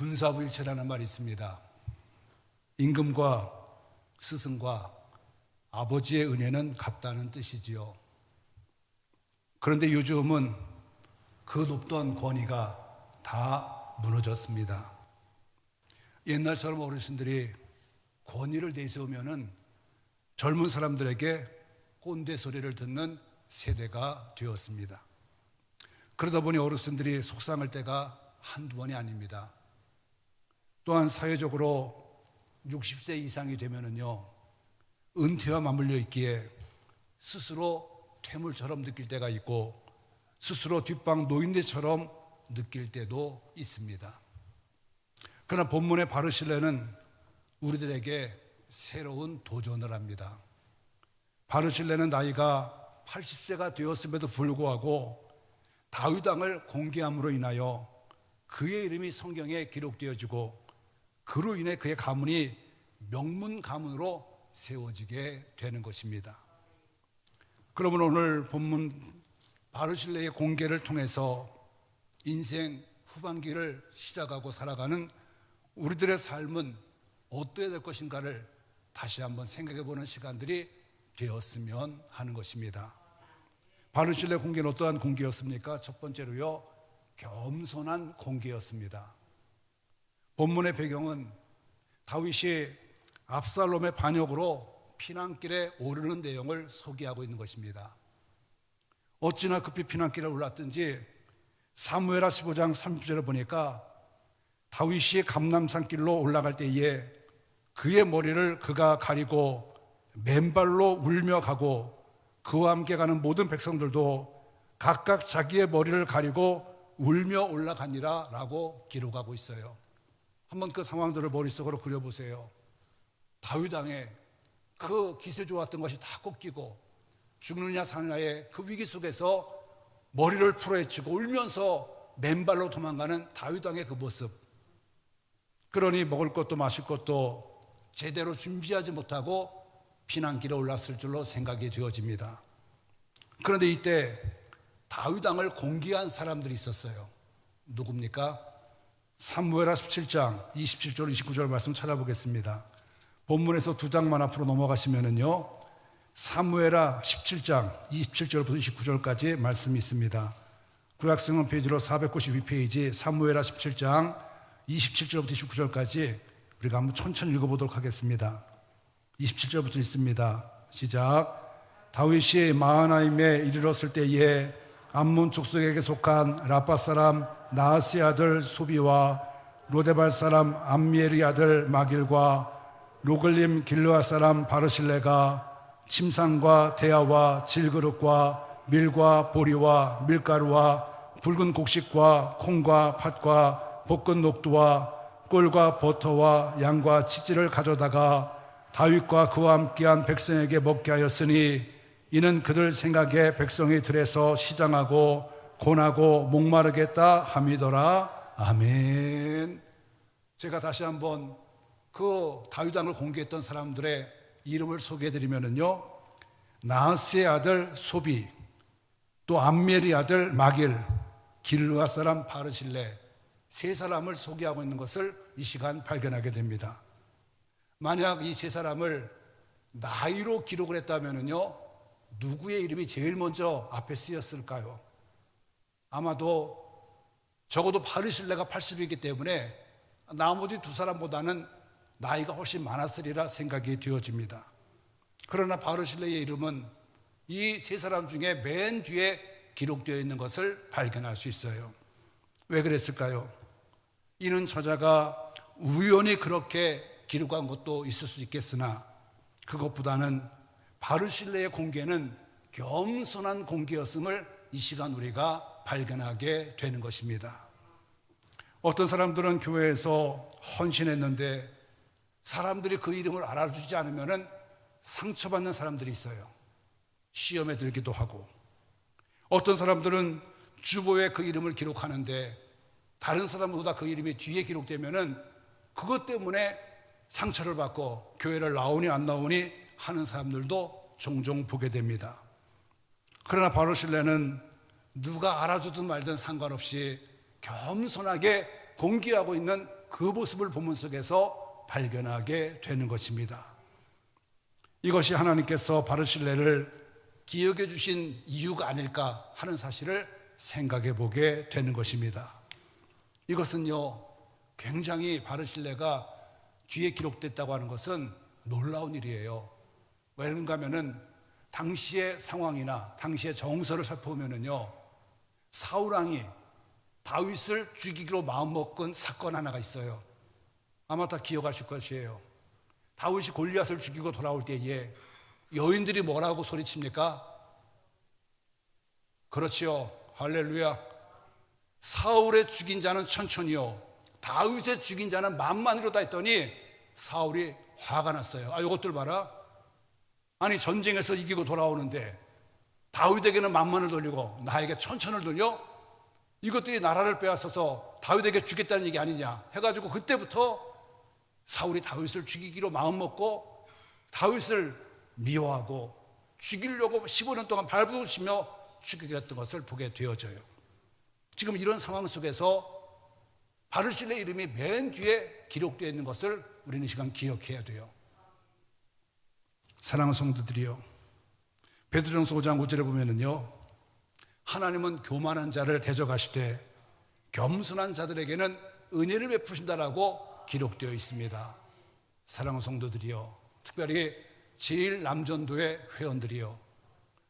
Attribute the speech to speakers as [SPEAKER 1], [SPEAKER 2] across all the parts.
[SPEAKER 1] 군사부일체라는 말이 있습니다. 임금과 스승과 아버지의 은혜는 같다는 뜻이지요. 그런데 요즘은 그 높던 권위가 다 무너졌습니다. 옛날처럼 어르신들이 권위를 내세우면은 젊은 사람들에게 꼰대 소리를 듣는 세대가 되었습니다. 그러다 보니 어르신들이 속상할 때가 한두 번이 아닙니다. 또한 사회적으로 60세 이상이 되면은요, 은퇴와 맞물려 있기에 스스로 퇴물처럼 느낄 때가 있고 스스로 뒷방 노인네처럼 느낄 때도 있습니다. 그러나 본문의 바르실레는 우리들에게 새로운 도전을 합니다. 바르실레는 나이가 80세가 되었음에도 불구하고 다윗 왕을 공개함으로 인하여 그의 이름이 성경에 기록되어지고 그로 인해 그의 가문이 명문 가문으로 세워지게 되는 것입니다. 그러면 오늘 본문 바르실레의 공개를 통해서 인생 후반기를 시작하고 살아가는 우리들의 삶은 어떠해야 될 것인가를 다시 한번 생각해 보는 시간들이 되었으면 하는 것입니다. 바르실레 공개는 어떠한 공개였습니까? 첫 번째로요, 겸손한 공개였습니다. 본문의 배경은 다윗이 압살롬의 반역으로 피난길에 오르는 내용을 소개하고 있는 것입니다. 어찌나 급히 피난길에 올랐든지 사무엘하 15장 30절에 보니까 다윗이 감람산길로 올라갈 때에 그의 머리를 그가 가리고 맨발로 울며 가고 그와 함께 가는 모든 백성들도 각각 자기의 머리를 가리고 울며 올라가니라 라고 기록하고 있어요. 한번 그 상황들을 머릿속으로 그려보세요. 다윗 왕의 그 기세 좋았던 것이 다 꺾이고 죽느냐 사느냐의 그 위기 속에서 머리를 풀어헤치고 울면서 맨발로 도망가는 다윗 왕의 그 모습. 그러니 먹을 것도 마실 것도 제대로 준비하지 못하고 피난길에 올랐을 줄로 생각이 되어집니다. 그런데 이때 다윗 왕을 공개한 사람들이 있었어요. 누굽니까? 사무엘하 17장 27절 29절 말씀 찾아보겠습니다. 본문에서 두 장만 앞으로 넘어가시면은요, 사무엘하 17장 27절부터 29절까지 말씀이 있습니다. 구약성경 페이지로 492페이지 사무엘하 17장 27절부터 29절까지 우리가 한번 천천히 읽어보도록 하겠습니다. 27절부터 있습니다. 시작. 다윗이 마하나임에 이르렀을 때에 암몬 족속에게 속한 라빠 사람 나하스의 아들 소비와 로데발 사람 암미엘의 아들 마길과 로글림 길르앗 사람 바르실레가 침상과 대야와 질그릇과 밀과 보리와 밀가루와 붉은 곡식과 콩과 팥과 볶은 녹두와 꿀과 버터와 양과 치즈를 가져다가 다윗과 그와 함께한 백성에게 먹게 하였으니 이는 그들 생각에 백성이 들에서 시장하고 곤하고 목마르겠다 함이더라. 아멘. 제가 다시 한번 그 다윗 왕을 공개했던 사람들의 이름을 소개해드리면요, 나하스의 아들 소비, 또 암멜의 아들 마길, 길르앗 사람 바르실레, 세 사람을 소개하고 있는 것을 이 시간 발견하게 됩니다. 만약 이 세 사람을 나이로 기록을 했다면요, 누구의 이름이 제일 먼저 앞에 쓰였을까요? 아마도 적어도 바르실레가 80이기 때문에 나머지 두 사람보다는 나이가 훨씬 많았으리라 생각이 되어집니다. 그러나 바르실레의 이름은 이 세 사람 중에 맨 뒤에 기록되어 있는 것을 발견할 수 있어요. 왜 그랬을까요? 이는 저자가 우연히 그렇게 기록한 것도 있을 수 있겠으나 그것보다는 바르실레의 공개는 겸손한 공개였음을 이 시간 우리가 발견하게 되는 것입니다. 어떤 사람들은 교회에서 헌신했는데 사람들이 그 이름을 알아주지 않으면 상처받는 사람들이 있어요. 시험에 들기도 하고, 어떤 사람들은 주보에 그 이름을 기록하는데 다른 사람보다 그 이름이 뒤에 기록되면 그것 때문에 상처를 받고 교회를 나오니 안 나오니 하는 사람들도 종종 보게 됩니다. 그러나 바르실레는 누가 알아주든 말든 상관없이 겸손하게 공개하고 있는 그 모습을 본문 속에서 발견하게 되는 것입니다. 이것이 하나님께서 바르실레를 기억해 주신 이유가 아닐까 하는 사실을 생각해 보게 되는 것입니다. 이것은요, 굉장히 바르실레가 뒤에 기록됐다고 하는 것은 놀라운 일이에요. 왜 그런가 하면은 당시의 상황이나 당시의 정서를 살펴보면은요, 사울왕이 다윗을 죽이기로 마음먹은 사건 하나가 있어요. 아마 다 기억하실 것이에요. 다윗이 골리앗을 죽이고 돌아올 때에 여인들이 뭐라고 소리칩니까? 그렇지요. 할렐루야. 사울의 죽인 자는 천천히요, 다윗의 죽인 자는 만만이로다 했더니 사울이 화가 났어요. 아, 이것들 봐라. 아니, 전쟁에서 이기고 돌아오는데 다윗에게는 만만을 돌리고 나에게 천천을 돌려? 이것들이 나라를 빼앗아서 다윗에게 주겠다는 얘기 아니냐 해가지고, 그때부터 사울이 다윗을 죽이기로 마음먹고 다윗을 미워하고 죽이려고 15년 동안 발부수시며 죽이겠던 것을 보게 되어져요. 지금 이런 상황 속에서 바르실레 이름이 맨 뒤에 기록되어 있는 것을 우리는 이 시간 기억해야 돼요. 사랑하는 성도들이요, 베드로전서 5장 5절에 보면은요, 하나님은 교만한 자를 대적하시되 겸손한 자들에게는 은혜를 베푸신다라고 기록되어 있습니다. 사랑하는 성도들이요, 특별히 제일 남전도의 회원들이요,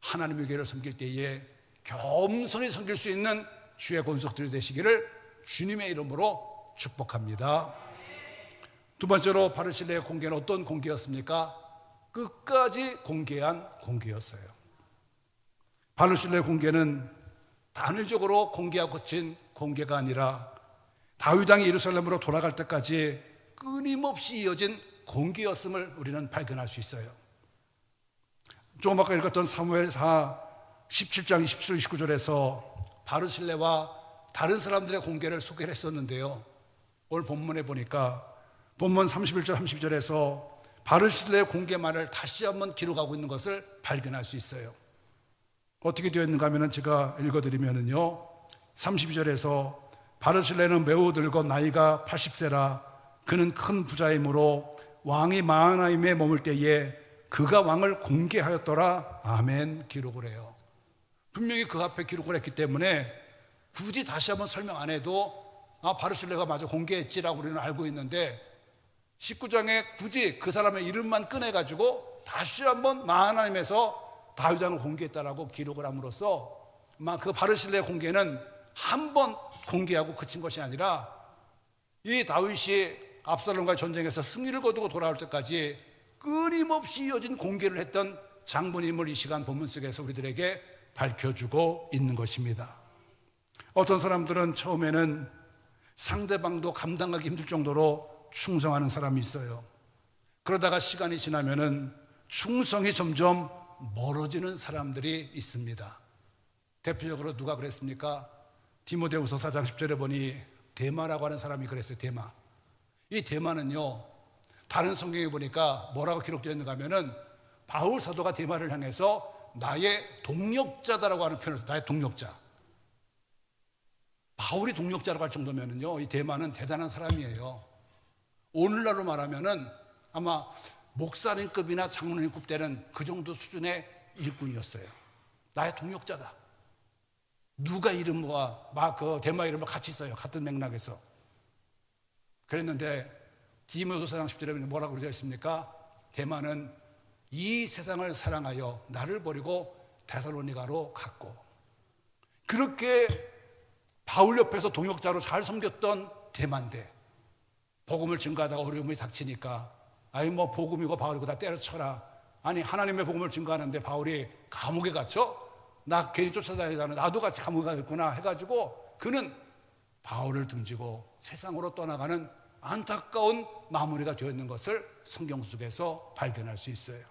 [SPEAKER 1] 하나님의 교회를 섬길 때에 겸손히 섬길 수 있는 주의 권속들이 되시기를 주님의 이름으로 축복합니다. 두 번째로 바르실레의 공개는 어떤 공개였습니까? 끝까지 공개한 공개였어요. 바르실레의 공개는 단일적으로 공개하고 그친 공개가 아니라 다윗 왕이 예루살렘으로 돌아갈 때까지 끊임없이 이어진 공개였음을 우리는 발견할 수 있어요. 조금 아까 읽었던 사무엘하 17장 27, 29절에서 바르실레와 다른 사람들의 공개를 소개를 했었는데요, 오늘 본문에 보니까 본문 31절 32절에서 바르실레의 공개만을 다시 한번 기록하고 있는 것을 발견할 수 있어요. 어떻게 되어 있는가 하면 제가 읽어드리면요, 32절에서 바르실레는 매우 늙어 나이가 80세라 그는 큰 부자이므로 왕이 마하나임에 머물 때에 그가 왕을 공개하였더라. 아멘. 기록을 해요. 분명히 그 앞에 기록을 했기 때문에 굳이 다시 한번 설명 안 해도 바르실레가 마저 공개했지라고 우리는 알고 있는데, 19장에 굳이 그 사람의 이름만 꺼내가지고 다시 한번 마하나임에서 다윗 왕을 공개했다라고 기록을 함으로써 그 바르실레의 공개는 한 번 공개하고 그친 것이 아니라 이 다윗이 압살롬과의 전쟁에서 승리를 거두고 돌아올 때까지 끊임없이 이어진 공개를 했던 장본인을 이 시간 본문 속에서 우리들에게 밝혀주고 있는 것입니다. 어떤 사람들은 처음에는 상대방도 감당하기 힘들 정도로 충성하는 사람이 있어요. 그러다가 시간이 지나면은 충성이 점점 멀어지는 사람들이 있습니다. 대표적으로 누가 그랬습니까? 디모데후서 4장 10절에 보니 데마라고 하는 사람이 그랬어요. 데마. 이 데마는요, 다른 성경에 보니까 뭐라고 기록되어 있는가 하면은 바울 사도가 데마를 향해서 나의 동력자다라고 하는 표현을 써요. 나의 동력자. 바울이 동력자라고 할 정도면은요, 이 데마는 대단한 사람이에요. 오늘날로 말하면은 아마 목사님급이나 장로님급 되는 그 정도 수준의 일꾼이었어요. 나의 동력자다. 누가 이름과 그 데마 이름을 같이 써요. 같은 맥락에서. 그랬는데 디모데후서 4장 10절에 뭐라고 되어 있습니까? 데마는 이 세상을 사랑하여 나를 버리고 데살로니가로 갔고, 그렇게 바울 옆에서 동역자로 잘 섬겼던 데마인데 복음을 증거하다가 어려움이 닥치니까 복음이고 바울이고 다 때려쳐라. 아니, 하나님의 복음을 증거하는데 바울이 감옥에 갇혀? 나 괜히 쫓아다니다는 나도 같이 감옥에 가겠구나 해가지고 그는 바울을 등지고 세상으로 떠나가는 안타까운 마무리가 되어 있는 것을 성경 속에서 발견할 수 있어요.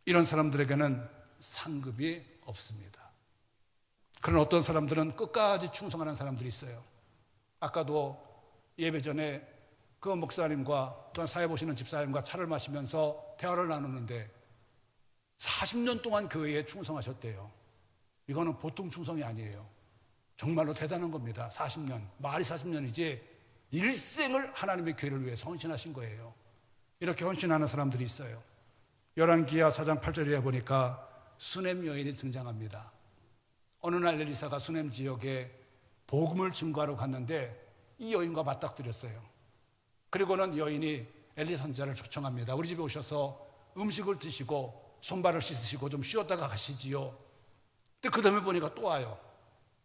[SPEAKER 1] 이런 사람들에게는 상급이 없습니다. 그런 어떤 사람들은 끝까지 충성하는 사람들이 있어요. 아까도 예배 전에 그 목사님과 또한 사회 보시는 집사님과 차를 마시면서 대화를 나누는데 40년 동안 교회에 충성하셨대요. 이거는 보통 충성이 아니에요. 정말로 대단한 겁니다. 40년. 말이 40년이지 일생을 하나님의 교회를 위해서 헌신하신 거예요. 이렇게 헌신하는 사람들이 있어요. 열왕기하 4장 8절에 보니까 수넴 여인이 등장합니다. 어느 날 엘리사가 수넴 지역에 복음을 증거하러 갔는데 이 여인과 맞닥뜨렸어요. 그리고는 여인이 엘리 선지자를 초청합니다. 우리 집에 오셔서 음식을 드시고 손발을 씻으시고 좀 쉬었다가 가시지요. 근데 그 다음에 보니까 또 와요.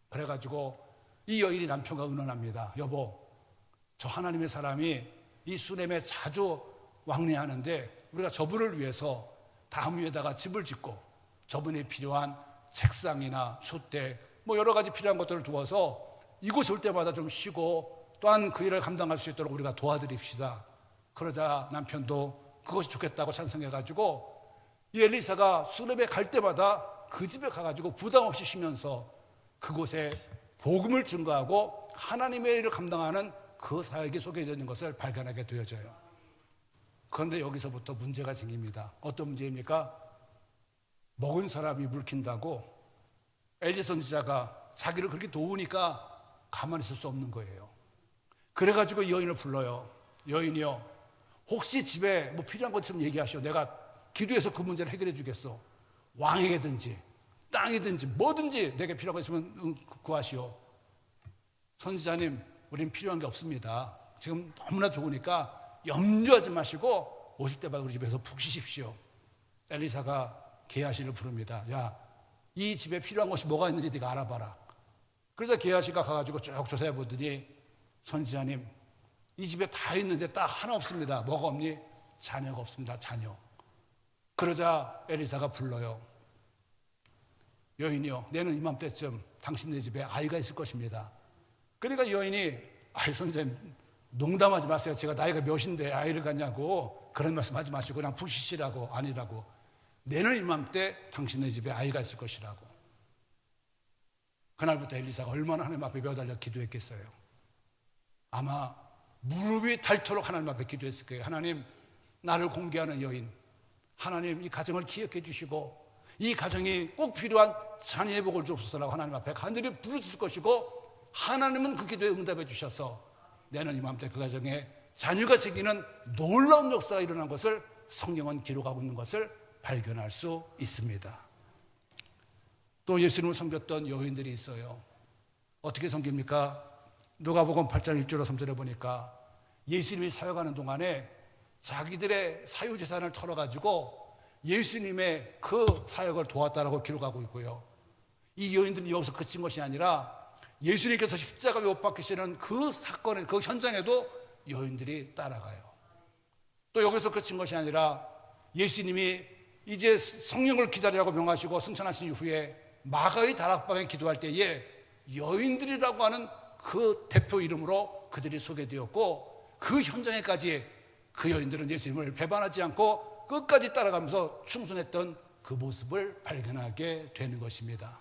[SPEAKER 1] 그래가지고 이 여인이 남편과 의논합니다. 여보, 저 하나님의 사람이 이 수넴에 자주 왕래하는데 우리가 저분을 위해서 담 위에다가 집을 짓고 저분이 필요한 책상이나 촛대 뭐 여러 가지 필요한 것들을 두어서 이곳에 올 때마다 좀 쉬고 또한 그 일을 감당할 수 있도록 우리가 도와드립시다. 그러자 남편도 그것이 좋겠다고 찬성해가지고 이 엘리사가 수넴에 갈 때마다 그 집에 가가지고 부담 없이 쉬면서 그곳에 복음을 증거하고 하나님의 일을 감당하는 그 사역이 소개되는 것을 발견하게 되어져요. 그런데 여기서부터 문제가 생깁니다. 어떤 문제입니까? 먹은 사람이 물킨다고 엘리 선지자가 자기를 그렇게 도우니까 가만히 있을 수 없는 거예요. 그래가지고 이 여인을 불러요. 여인이요, 혹시 집에 뭐 필요한 것 좀 얘기하시오. 내가 기도해서 그 문제를 해결해 주겠어. 왕에게든지 땅이든지 뭐든지 내게 필요한 거 있으면 구하시오. 선지자님, 우린 필요한 게 없습니다. 지금 너무나 좋으니까 염려하지 마시고 오실 때마다 우리 집에서 푹 쉬십시오. 엘리사가 게하시를 부릅니다. 야, 이 집에 필요한 것이 뭐가 있는지 네가 알아봐라. 그래서 게하시가 가가지고 쭉 조사해 보더니 선지자님, 이 집에 다 있는데 딱 하나 없습니다. 뭐가 없니? 자녀가 없습니다. 자녀. 그러자 엘리사가 불러요. 여인이요, 내는 이맘때쯤 당신네 집에 아이가 있을 것입니다. 그러니까 여인이, 아이 선생님 농담하지 마세요. 제가 나이가 몇인데 아이를 갖냐고 그런 말씀 하지 마시고 그냥 푹 쉬시라고. 아니라고. 내는 이맘때 당신네 집에 아이가 있을 것이라고. 그날부터 엘리사가 얼마나 하나님 앞에 매달려 기도했겠어요. 아마 무릎이 닳도록 하나님 앞에 기도했을 거예요. 하나님, 나를 공개하는 여인, 하나님 이 가정을 기억해 주시고 이 가정이 꼭 필요한 자녀의 복을 주옵소서라고 하나님 앞에 간절히 부르실 것이고, 하나님은 그 기도에 응답해 주셔서 내는 이맘때 그 가정에 자녀가 생기는 놀라운 역사가 일어난 것을 성경은 기록하고 있는 것을 발견할 수 있습니다. 또 예수님을 섬겼던 여인들이 있어요. 어떻게 섬깁니까? 누가복음 8장 1절로 3절에 보니까 예수님이 사역하는 동안에 자기들의 사유재산을 털어가지고 예수님의 그 사역을 도왔다라고 기록하고 있고요. 이 여인들은 여기서 그친 것이 아니라 예수님께서 십자가에 못 박히시는 그 사건의 그 현장에도 여인들이 따라가요. 또 여기서 그친 것이 아니라 예수님이 이제 성령을 기다리라고 명하시고 승천하신 이후에 마가의 다락방에 기도할 때에 여인들이라고 하는 그 대표 이름으로 그들이 소개되었고, 그 현장에까지 그 여인들은 예수님을 배반하지 않고 끝까지 따라가면서 충성했던 그 모습을 발견하게 되는 것입니다.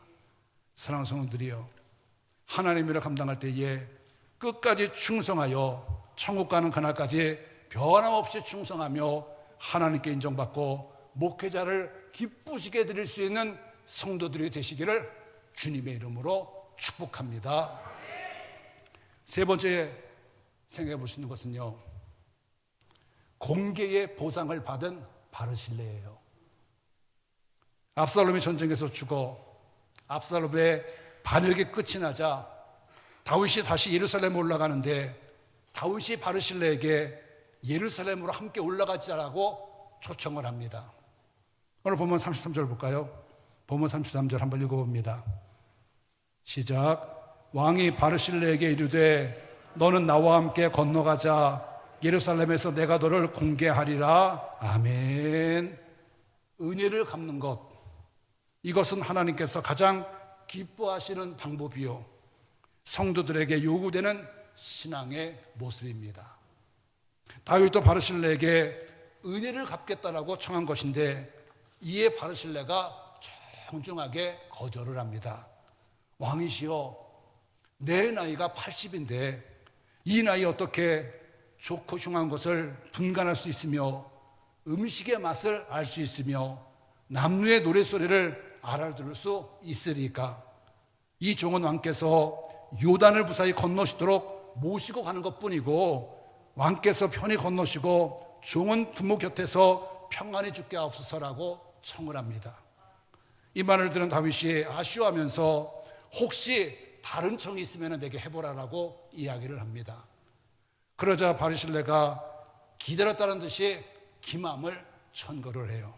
[SPEAKER 1] 사랑하는 성도들이요, 하나님의 일을 감당할 때에 끝까지 충성하여 천국 가는 그날까지 변함없이 충성하며 하나님께 인정받고 목회자를 기쁘시게 드릴 수 있는 성도들이 되시기를 주님의 이름으로 축복합니다. 세 번째 생각해 볼 수 있는 것은요, 공개의 보상을 받은 바르실레예요. 압살롬이 전쟁에서 죽어 압살롬의 반역이 끝이 나자 다윗이 다시 예루살렘에 올라가는데 다윗이 바르실레에게 예루살렘으로 함께 올라가자라고 초청을 합니다. 오늘 본문 33절 볼까요? 본문 33절 한번 읽어봅니다. 시작. 왕이 바르실레에게 이르되 너는 나와 함께 건너가자. 예루살렘에서 내가 너를 공개하리라. 아멘. 은혜를 갚는 것, 이것은 하나님께서 가장 기뻐하시는 방법이요 성도들에게 요구되는 신앙의 모습입니다. 다윗도 바르실레에게 은혜를 갚겠다라고 청한 것인데 이에 바르실레가 정중하게 거절을 합니다. 왕이시여, 내 나이가 80인데 이 나이에 어떻게 좋고 흉한 것을 분간할 수 있으며 음식의 맛을 알 수 있으며 남루의 노랫소리를 알아들을 수 있으리까? 이 종은 왕께서 요단을 무사히 건너시도록 모시고 가는 것뿐이고 왕께서 편히 건너시고 종은 부모 곁에서 평안히 죽게 하옵소서라고 청을 합니다. 이 말을 들은 다윗이 아쉬워하면서 혹시 다른 청이 있으면 내게 해보라라고 이야기를 합니다. 그러자 바르실레가 기다렸다는 듯이 기맘을 천거를 해요.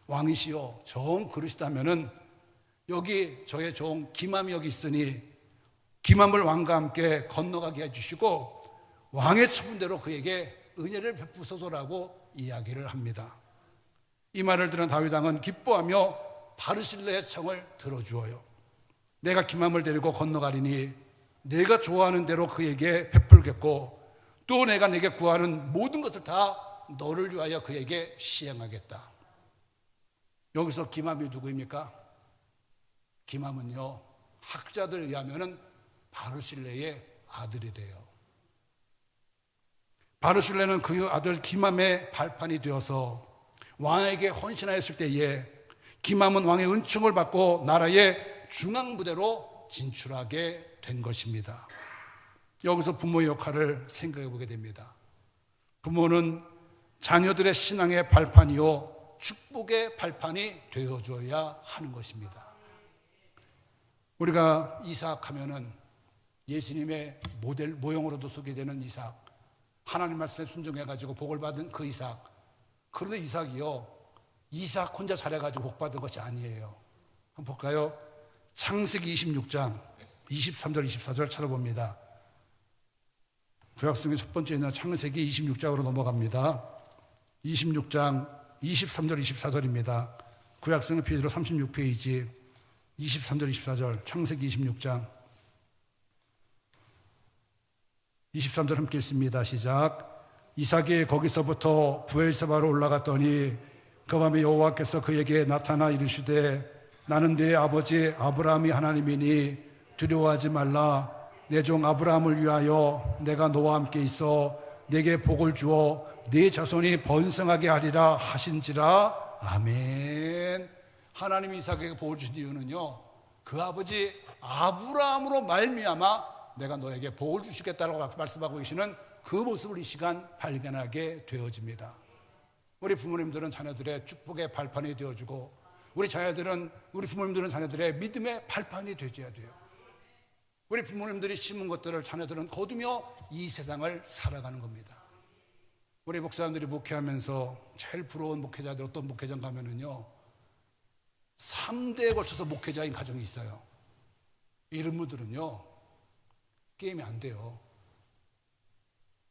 [SPEAKER 1] 왕이시여, 정 그러시다면은 여기 저의 종 기맘이 여기 있으니 기맘을 왕과 함께 건너가게 해주시고 왕의 처분대로 그에게 은혜를 베푸소서라고 이야기를 합니다. 이 말을 들은 다윗 왕은 기뻐하며 바르실레의 청을 들어주어요. 내가 기맘을 데리고 건너가리니 내가 좋아하는 대로 그에게 베풀겠고 또 내가 내게 구하는 모든 것을 다 너를 위하여 그에게 시행하겠다. 여기서 기맘이 누구입니까? 기맘은요, 학자들에 의하면 바르실레의 아들이래요. 바르실레는 그 아들 기맘의 발판이 되어서 왕에게 헌신하였을 때에 기맘은 왕의 은총을 받고 나라의 중앙부대로 진출하게 된 것입니다. 여기서 부모의 역할을 생각해 보게 됩니다. 부모는 자녀들의 신앙의 발판이요 축복의 발판이 되어줘야 하는 것입니다. 우리가 이삭 하면은 예수님의 모델 모형으로도 소개되는 이삭, 하나님 말씀에 순종해가지고 복을 받은 그 이삭. 그런데 이삭이요, 이삭 혼자 잘해가지고 복 받은 것이 아니에요. 한번 볼까요? 창세기 26장 23절 24절 찾아봅니다. 구약성의 첫 번째 있는 창세기 26장으로 넘어갑니다. 26장 23절 24절입니다. 구약성의 페이지로 36페이지 23절 24절 창세기 26장 23절 함께 읽습니다. 시작. 이삭이 거기서부터 브엘세바로 올라갔더니 그 밤에 여호와께서 그에게 나타나 이르시되 나는 네 아버지 아브라함이 하나님이니 두려워하지 말라. 내 종 아브라함을 위하여 내가 너와 함께 있어 내게 복을 주어 네 자손이 번성하게 하리라 하신지라. 아멘. 하나님이 이삭에게 복을 주신 이유는요, 그 아버지 아브라함으로 말미암아 내가 너에게 복을 주시겠다라고 말씀하고 계시는 그 모습을 이 시간 발견하게 되어집니다. 우리 부모님들은 자녀들의 축복의 발판이 되어주고 우리 부모님들은 자녀들의 믿음의 발판이 되어줘야 돼요. 우리 부모님들이 심은 것들을 자녀들은 거두며 이 세상을 살아가는 겁니다. 우리 목사님들이 목회하면서 제일 부러운 목회자들 어떤 목회장 가면은요 3대에 걸쳐서 목회자인 가정이 있어요. 이런 분들은요 게임이 안 돼요.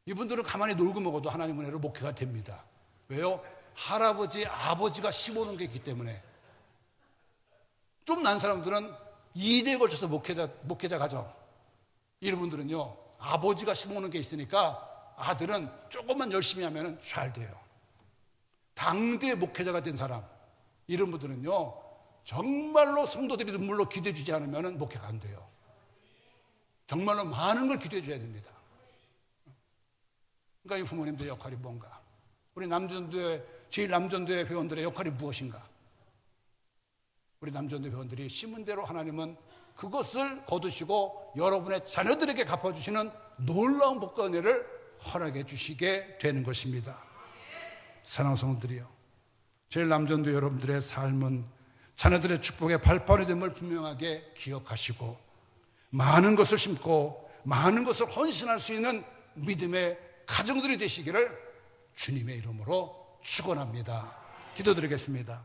[SPEAKER 1] 이분들은 가만히 놀고 먹어도 하나님 은혜로 목회가 됩니다. 왜요? 할아버지, 아버지가 심어놓은 게 있기 때문에. 좀 난 사람들은 2대에 걸쳐서 목회자 가정. 이런 분들은요 아버지가 심어놓은 게 있으니까 아들은 조금만 열심히 하면 잘 돼요. 당대 목회자가 된 사람, 이런 분들은요 정말로 성도들이 눈물로 기도해 주지 않으면 목회가 안 돼요. 정말로 많은 걸 기도해 줘야 됩니다. 그러니까 이 부모님들의 역할이 뭔가, 우리 제일 남전도회 회원들의 역할이 무엇인가. 우리 남전도회 회원들이 심은 대로 하나님은 그것을 거두시고 여러분의 자녀들에게 갚아주시는 놀라운 복과 은혜를 허락해 주시게 되는 것입니다. 사랑하는 성도들이요, 제일 남전도 여러분들의 삶은 자녀들의 축복의 발판이 됨을 분명하게 기억하시고 많은 것을 심고 많은 것을 헌신할 수 있는 믿음의 가정들이 되시기를 주님의 이름으로 축원합니다. 기도드리겠습니다.